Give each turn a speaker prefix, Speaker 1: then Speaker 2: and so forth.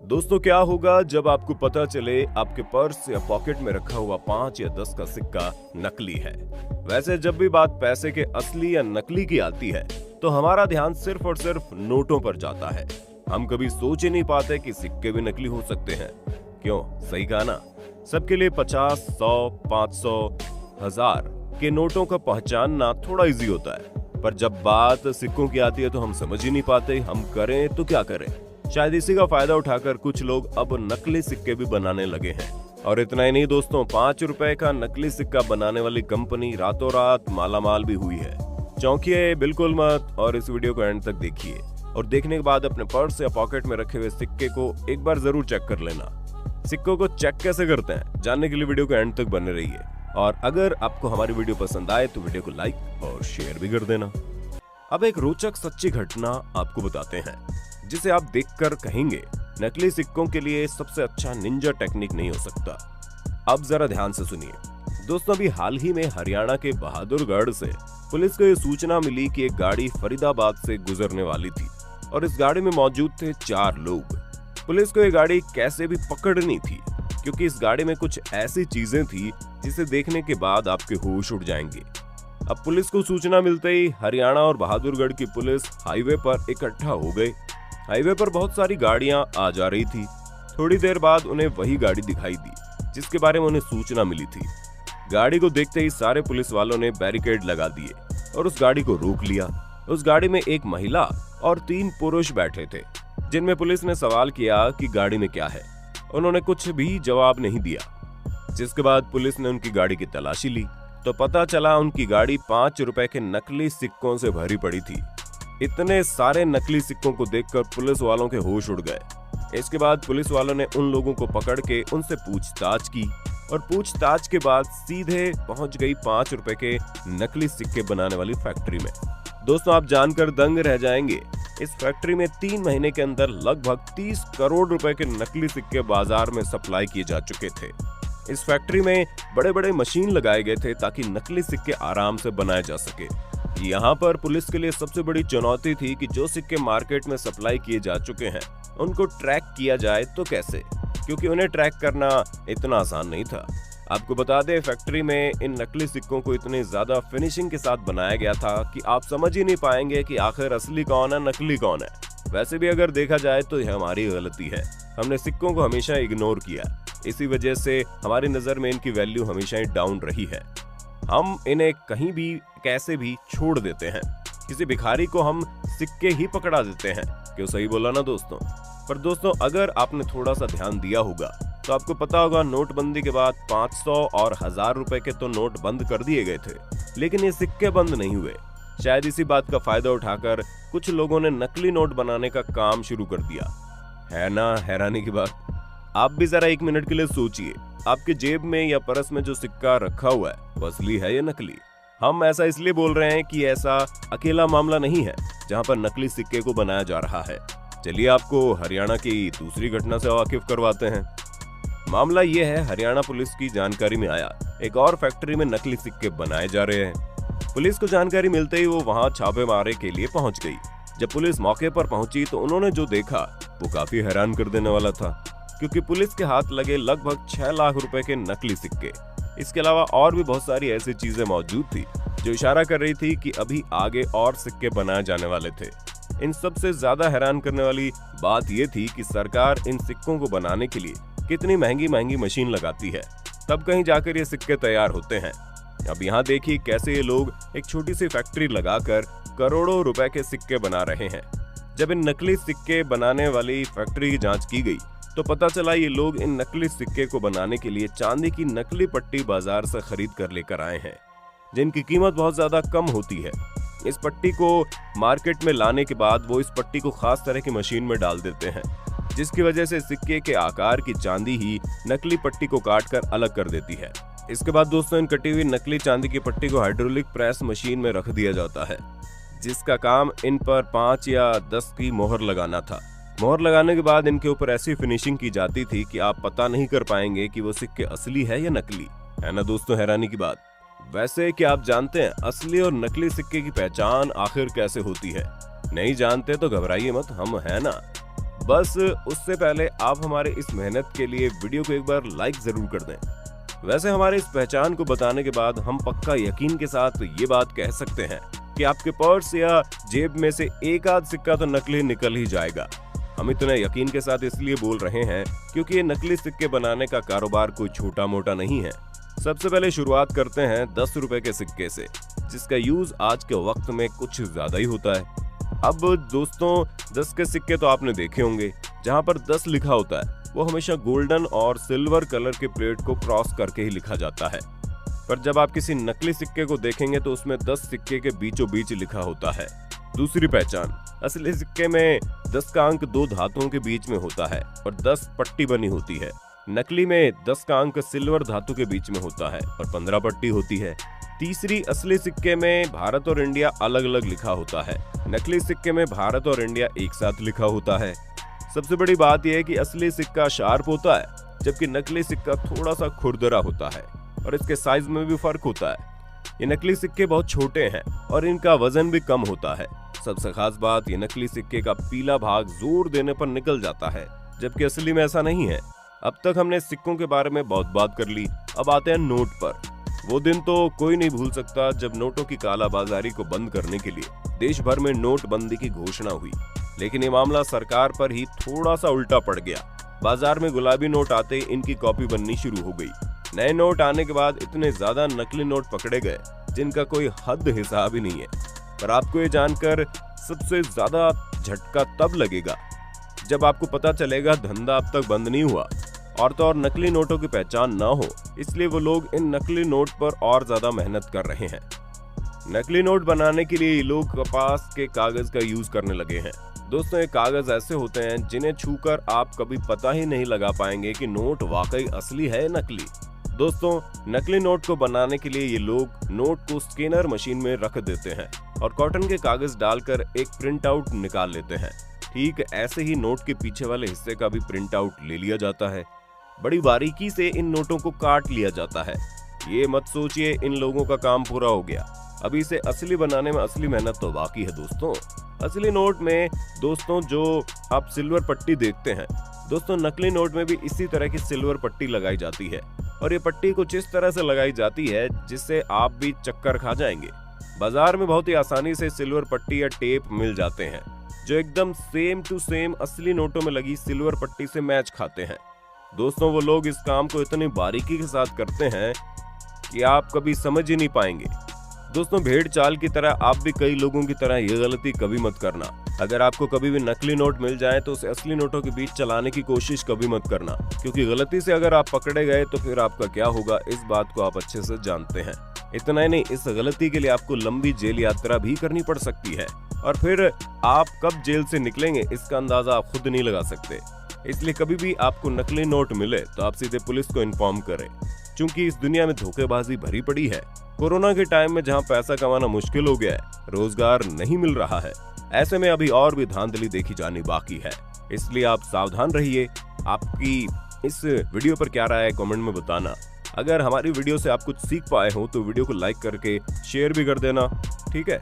Speaker 1: दोस्तों, क्या होगा जब आपको पता चले आपके पर्स या पॉकेट में रखा हुआ 5 या 10 का सिक्का नकली है। वैसे जब भी बात पैसे के असली या नकली की आती है तो हमारा ध्यान सिर्फ और सिर्फ नोटों पर जाता है। हम कभी सोच ही नहीं पाते कि सिक्के भी नकली हो सकते हैं। क्यों? सही कहा ना। सबके लिए 50, 100, 500, 1000 के नोटों का पहचानना थोड़ा इजी होता है, पर जब बात सिक्कों की आती है तो हम समझ ही नहीं पाते हम करें तो क्या करें। शायद इसी का फायदा उठाकर कुछ लोग अब नकली सिक्के भी बनाने लगे हैं। और इतना ही नहीं दोस्तों, 5 रुपए का नकली सिक्का बनाने वाली कंपनी रातों रात मालामाल भी हुई है। चौंकिए बिल्कुल मत और इस वीडियो को एंड तक देखिए, और देखने के बाद अपने पर्स या पॉकेट में रखे हुए सिक्के को एक बार जरूर चेक कर लेना। सिक्कों को चेक कैसे करते हैं जानने के लिए वीडियो को एंड तक बने रहिए, और अगर आपको हमारी वीडियो पसंद आए तो वीडियो को लाइक और शेयर भी कर देना। अब एक रोचक सच्ची घटना आपको बताते हैं जिसे आप देखकर कहेंगे नकली सिक्कों के लिए सबसे अच्छा निंजा टेक्निक नहीं हो सकता। अब जरा ध्यान से सुनिए दोस्तों। अभी हाल ही में हरियाणा के बहादुरगढ़ से पुलिस को ये सूचना मिली कि एक गाड़ी फरीदाबाद से गुजरने वाली थी और इस गाड़ी में मौजूद थे 4 लोग। पुलिस को ये गाड़ी कैसे भी पकड़नी थी, क्योंकि इस गाड़ी में कुछ ऐसी चीजें थी जिसे देखने के बाद आपके होश उड़ जाएंगे। अब पुलिस को सूचना मिलते ही हरियाणा और बहादुरगढ़ की पुलिस हाईवे पर इकट्ठा हो गए। हाईवे पर बहुत सारी गाड़ियां आ जा रही थी। थोड़ी देर बाद उन्हें वही गाड़ी दिखाई दी जिसके बारे में उन्हें सूचना मिली थी। गाड़ी को देखते ही सारे पुलिस वालों ने बैरिकेड लगा दिए और उस गाड़ी को रोक लिया। उस गाड़ी में एक महिला और 3 पुरुष बैठे थे, जिनमें पुलिस ने सवाल किया कि गाड़ी में क्या है। उन्होंने कुछ भी जवाब नहीं दिया, जिसके बाद पुलिस ने उनकी गाड़ी की तलाशी ली तो पता चला उनकी गाड़ी 5 रुपए के नकली सिक्कों से भरी पड़ी थी। इतने सारे नकली सिक्कों को देखकर पुलिस वालों के होश उड़ गए। इसके बाद पुलिस वालों ने उन लोगों को पकड़ के उनसे पूछताछ की और पूछताछ के बाद सीधे पहुंच गई 5 रुपए के नकली सिक्के बनाने वाली फैक्ट्री में। दोस्तों, आप जानकर दंग रह जाएंगे। इस फैक्ट्री में 3 महीने के अंदर लगभग 30 करोड़ रुपए के नकली सिक्के बाजार में सप्लाई किए जा चुके थे। इस फैक्ट्री में बड़े बड़े मशीन लगाए गए थे ताकि नकली सिक्के आराम से बनाए जा सके। यहाँ पर पुलिस के लिए सबसे बड़ी चुनौती थी कि जो सिक्के मार्केट में सप्लाई किए जा चुके हैं उनको ट्रैक किया जाए तो कैसे, क्योंकि उन्हें ट्रैक करना इतना आसान नहीं था। आपको बता दें, फैक्ट्री में इन नकली सिक्कों को इतनी ज्यादा फिनिशिंग के साथ बनाया गया था कि आप समझ ही नहीं पाएंगे कि आखिर असली कौन है नकली कौन है। वैसे भी अगर देखा जाए तो यह हमारी गलती है। हमने सिक्कों को हमेशा इग्नोर किया, इसी वजह से हमारी नजर में इनकी वैल्यू हमेशा ही डाउन रही है। हम इन्हें कहीं भी कैसे भी छोड़ देते हैं। किसी भिखारी को हम सिक्के ही पकड़ा देते हैं। क्यों? सही बोला ना दोस्तों। पर दोस्तों, अगर आपने थोड़ा सा ध्यान दिया होगा तो आपको पता होगा नोटबंदी के बाद 500 और 1000 रुपए के तो नोट बंद कर दिए गए थे, लेकिन ये सिक्के बंद नहीं हुए। शायद इसी बात का फायदा उठाकर कुछ लोगों ने नकली नोट बनाने का काम शुरू कर दिया। है ना हैरानी की बात। आप भी जरा 1 मिनट के लिए सोचिए, आपके जेब में या पर्स में जो सिक्का रखा हुआ है वो असली है या नकली? हम ऐसा इसलिए बोल रहे हैं कि ऐसा अकेला मामला नहीं है जहां पर नकली सिक्के को बनाया जा रहा है। चलिए आपको हरियाणा की दूसरी घटना से वाकिफ करवाते हैं। मामला ये है, हरियाणा पुलिस की जानकारी में आया एक और फैक्ट्री में नकली सिक्के बनाए जा रहे हैं। पुलिस को जानकारी मिलते ही वो वहां छापेमारी के लिए पहुंच गई। जब पुलिस मौके पर पहुंची तो उन्होंने जो देखा वो काफी हैरान कर देने वाला था, क्योंकि पुलिस के हाथ लगे लगभग 6 लाख रुपए के नकली सिक्के। इसके अलावा और भी बहुत सारी ऐसी चीजें मौजूद थी जो इशारा कर रही थी कि अभी आगे और सिक्के बनाए जाने वाले थे। इन सबसे ज्यादा हैरान करने वाली बात यह थी कि सरकार इन सिक्कों को बनाने के लिए कितनी महंगी महंगी मशीन लगाती है, तब कहीं जाकर ये सिक्के तैयार होते हैं। अब यहाँ देखिए कैसे ये लोग एक छोटी सी फैक्ट्री लगाकर करोड़ों रुपए के सिक्के बना रहे हैं। जब इन नकली सिक्के बनाने वाली फैक्ट्री की जांच की गई तो पता चला ये लोग इन नकली सिक्के को बनाने के लिए चांदी की नकली पट्टी बाजार से खरीद कर लेकर आए हैं, जिनकी कीमत बहुत ज्यादा कम होती है। इस पट्टी को मार्केट में लाने के बाद वो इस पट्टी को खास तरह की मशीन में डाल देते हैं, जिसकी वजह से सिक्के के आकार की चांदी ही नकली पट्टी को काटकर अलग कर देती है। इसके बाद दोस्तों, इन कटी हुई नकली चांदी की पट्टी को हाइड्रोलिक प्रेस मशीन में रख दिया जाता है, जिसका काम इन पर 5 या 10 की मोहर लगाना था। मोहर लगाने के बाद इनके ऊपर ऐसी फिनिशिंग की जाती थी कि आप पता नहीं कर पाएंगे कि वो सिक्के असली है या नकली। है ना दोस्तों हैरानी की बात। वैसे क्या आप जानते हैं असली और नकली सिक्के की पहचान आखिर कैसे होती है? नहीं जानते तो घबराइए मत, हम हैं ना। बस उससे पहले आप हमारे इस मेहनत के लिए वीडियो को एक बार लाइक जरूर कर दें। वैसे हमारे इस पहचान को बताने के बाद हम पक्का यकीन के साथ ये बात कह सकते हैं कि आपके पर्स या जेब में से एक आध सिक्का तो नकली निकल ही जाएगा। हम इतने यकीन के साथ इसलिए बोल रहे हैं क्योंकि ये नकली सिक्के बनाने का कारोबार कोई छोटा मोटा नहीं है। सबसे पहले शुरुआत करते हैं 10 रुपए के सिक्के से, जिसका यूज आज के वक्त में कुछ ज्यादा ही होता है। अब दोस्तों 10 के सिक्के तो आपने देखे होंगे, जहां पर 10 लिखा होता है वो हमेशा गोल्डन और सिल्वर कलर के प्लेट को क्रॉस करके ही लिखा जाता है। पर जब आप किसी नकली सिक्के को देखेंगे तो उसमें 10 सिक्के के बीचों बीच लिखा होता है। दूसरी पहचान, असली सिक्के में 10 का अंक 2 धातुओं के बीच में होता है और 10 पट्टी बनी होती है। नकली में 10 का अंक सिल्वर धातु के बीच में होता है और 15 पट्टी होती है। तीसरी, असली सिक्के में भारत और इंडिया अलग अलग लिखा होता है। नकली सिक्के में भारत और इंडिया एक साथ लिखा होता है। सबसे बड़ी बात यह है कि असली सिक्का शार्प होता है, जबकि नकली सिक्का थोड़ा सा खुरदरा होता है और इसके साइज में भी फर्क होता है। ये नकली सिक्के बहुत छोटे हैं और इनका वजन भी कम होता है। सबसे खास बात, ये नकली सिक्के का पीला भाग जोर देने पर निकल जाता है, जबकि असली में ऐसा नहीं है। अब तक हमने सिक्कों के बारे में बहुत बात कर ली, अब आते हैं नोट पर। वो दिन तो कोई नहीं भूल सकता जब नोटों की कालाबाजारी को बंद करने के लिए देश भर में नोटबंदी की घोषणा हुई, लेकिन ये मामला सरकार पर ही थोड़ा सा उल्टा पड़ गया। बाजार में गुलाबी नोट आते ही इनकी कॉपी बननी शुरू हो गई। नए नोट आने के बाद इतने ज्यादा नकली नोट पकड़े गए जिनका कोई हद हिसाब ही नहीं है। पर आपको ये जानकर सबसे ज्यादा झटका तब लगेगा जब आपको पता चलेगा धंधा अब तक बंद नहीं हुआ और तो और नकली नोटों की पहचान ना हो, इसलिए वो लोग इन नकली नोट पर और ज्यादा मेहनत कर रहे हैं। नकली नोट बनाने के लिए ये लोग कपास के कागज का यूज करने लगे हैं। दोस्तों, ये कागज ऐसे होते हैं जिन्हें छूकर आप कभी पता ही नहीं लगा पाएंगे कि नोट वाकई असली है या नकली। दोस्तों, नकली नोट को बनाने के लिए ये लोग नोट को स्कैनर मशीन में रख देते हैं और कॉटन के कागज डालकर एक प्रिंट आउट निकाल लेते हैं। ठीक ऐसे ही नोट के पीछे वाले हिस्से का भी प्रिंट आउट ले लिया जाता है। बड़ी बारीकी से इन नोटों को काट लिया जाता है। ये मत सोचिए इन लोगों का काम पूरा हो गया, अभी इसे असली बनाने में असली मेहनत तो बाकी है। दोस्तों, असली नोट में दोस्तों जो आप सिल्वर पट्टी देखते हैं, दोस्तों नकली नोट में भी इसी तरह की सिल्वर पट्टी लगाई जाती है और ये पट्टी कुछ इस तरह से लगाई जाती है जिससे आप भी चक्कर खा जाएंगे। बाजार में बहुत ही आसानी से सिल्वर पट्टी या टेप मिल जाते हैं जो एकदम सेम टू सेम असली नोटों में लगी सिल्वर पट्टी से मैच खाते हैं। दोस्तों, वो लोग इस काम को इतनी बारीकी के साथ करते हैं कि आप कभी समझ ही नहीं पाएंगे। दोस्तों, भेड़ चाल की तरह आप भी कई लोगों की तरह ये गलती कभी मत करना। अगर आपको कभी भी नकली नोट मिल जाए तो उसे असली नोटों के बीच चलाने की कोशिश कभी मत करना, क्योंकि गलती से अगर आप पकड़े गए तो फिर आपका क्या होगा इस बात को आप अच्छे से जानते हैं। इतना ही नहीं, इस गलती के लिए आपको लंबी जेल यात्रा भी करनी पड़ सकती है और फिर आप कब जेल से निकलेंगे इसका अंदाजा आप खुद नहीं लगा सकते। इसलिए कभी भी आपको नकली नोट मिले तो आप सीधे पुलिस को इन्फॉर्म करें, क्योंकि इस दुनिया में धोखेबाजी भरी पड़ी है। कोरोना के टाइम में जहां पैसा कमाना मुश्किल हो गया है, रोजगार नहीं मिल रहा है, ऐसे में अभी और भी धांधली देखी जानी बाकी है। इसलिए आप सावधान रहिए। आपकी इस वीडियो पर क्या राय है कमेंट में बताना। अगर हमारी वीडियो से आप कुछ सीख पाए हो तो वीडियो को लाइक करके शेयर भी कर देना। ठीक है।